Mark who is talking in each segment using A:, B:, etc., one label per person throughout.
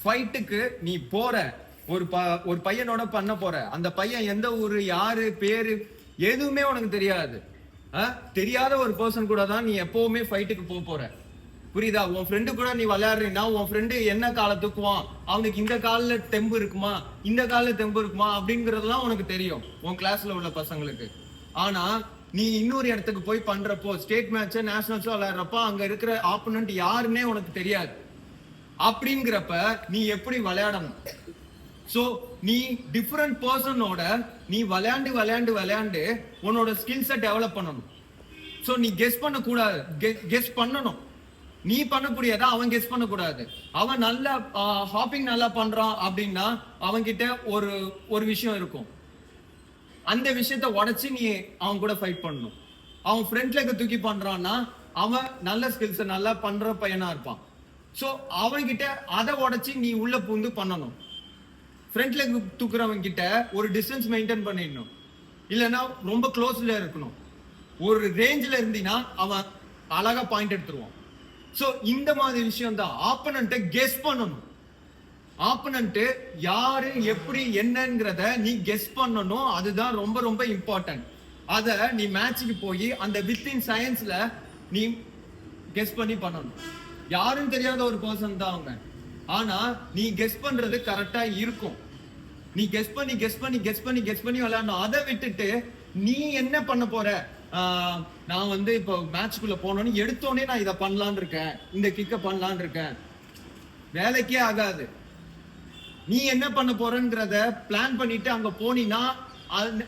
A: ஃபைட்டுக்கு நீ போற ஒரு பையனோட பண்ண போற, அந்த பையன் எந்த ஊரு, யாரு, பேரு எதுவுமே உனக்கு தெரியாது. தெரியாத ஒரு பர்சன் கூட தான் நீ எப்பவுமே ஃபைட்டுக்கு போற. புரியுதா? உன் ஃப்ரெண்டு கூட நீ விளையாடுறீன்னா உன் ஃப்ரெண்டு என்ன காலை தூக்குவான், அவனுக்கு இந்த காலில் தெம்பு இருக்குமா, இந்த காலில் தெம்பு இருக்குமா அப்படிங்கறதுலாம் உனக்கு தெரியும் உன் கிளாஸ்ல உள்ள பசங்களுக்கு. ஆனா நீ இன்னொரு இடத்துக்கு போய் பண்றப்போ, ஸ்டேட் மேட்ச், நேஷனல்ஸ் விளையாடுறப்போ அங்க இருக்கிற ஆப்போனன்ட் யாருன்னே உனக்கு தெரியாது. அப்படிங்கிறப்ப நீ எப்படி விளையாடணும்? சோ நீ டிஃபரெண்ட் பர்சனோட நீ விளையாண்டு உன்னோட ஸ்கில்ஸை டெவலப் பண்ணணும். சோ நீ கெஸ் பண்ண கூடாது, கெஸ் பண்ணணும். நீ பண்ணக்கூடியதா அவன் கெஸ் பண்ண கூடாது. அவன் நல்ல ஹாப்பிங் நல்லா பண்றான் அப்படின்னா அவன் கிட்ட ஒரு விஷயம் இருக்கும். அந்த விஷயத்த உடைச்சு நீ அவன் கூட ஃபைட் பண்ணணும். அவன் ஃப்ரண்ட் லெக் தூக்கி பண்றான்னா அவன் நல்ல ஸ்கில்ஸ் நல்லா பண்ற பையனா இருப்பான். சோ அவன் கிட்ட அதை உடைச்சு நீ உள்ள பூந்து பண்ணணும். ஃப்ரண்ட் லெக் தூக்குறவன் கிட்ட ஒரு டிஸ்டன்ஸ் மெயின்டைன் பண்ணிடணும். இல்லைன்னா ரொம்ப க்ளோஸ்ல இருக்கணும். ஒரு ரேஞ்சில் இருந்தீங்கன்னா அவன் அழகா பாயிண்ட் எடுத்துருவான். சோ இந்த மாதிரி விஷயம் தான் ஆப்பனண்ட்டை கெஸ் பண்ணணும். ஆப்பனண்ட் யாரு எப்படி என்னங்கிறத நீ கெஸ் பண்ணணும். அதுதான் ரொம்ப ரொம்ப இம்பார்ட்டன்ட். அத நீ மேட்சுக்கு போய் அந்த வித்தின் சயின்ஸ்ல நீ கெஸ் பண்ணணும். யாரும் தெரியாத ஒரு பர்சன் தான் அவங்க. ஆனா நீ கெஸ் பண்றது கரெக்டா இருக்கும். நீ கெஸ் பண்ணி விளையாடணும். அதை விட்டுட்டு நீ என்ன பண்ண போற, நான் வந்து இப்போ மேட்ச்க்குள்ள போனோன்னு எடுத்தோடனே நான் இதை பண்ணலான் இருக்கேன், இந்த கிக்க பண்ணலான் இருக்கேன், வேலைக்கே ஆகாது. நீ என்ன பண்ண போறன்றத பிளான் பண்ணிட்டு அங்க போனீன்னா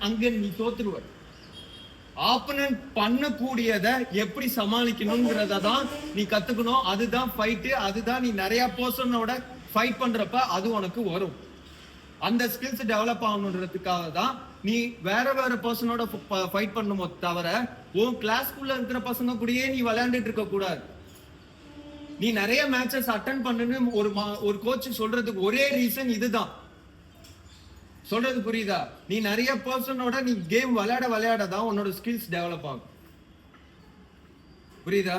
A: அங்க நீ தோத்துருவ. ஆப்பனன்ட் பண்ணக்கூடியதை எப்படி சமாளிக்கணும்ங்கிறத தான் நீ கத்துக்கணும். அதுதான் ஃபைட்டு. அதுதான் நீ நிறைய பர்சனோட ஃபைட் பண்றப்ப அது உனக்கு வரும். அந்த ஸ்கில்ஸ் டெவலப் ஆகணுன்றதுக்காக தான் நீ வேற பர்சனோட ஃபைட் பண்ணுமோ தவிர உன் கிளாஸ்க்குள்ள இருக்கிற பசங்க கூடயே நீ விளையாண்டுட்டு இருக்க கூடாது. நீ நிறைய மேட்சஸ் அட்டன் பண்ணுன்னு ஒரு கோச் சொல்றதுக்கு ஒரே ரீசன் இதுதான். சொல்றது புரியுதா? நீ நிறைய பர்சனோட நீ கேம் விளையாட தான் உன்னோட ஸ்கில்ஸ் டெவலப் ஆகும். புரியுதா?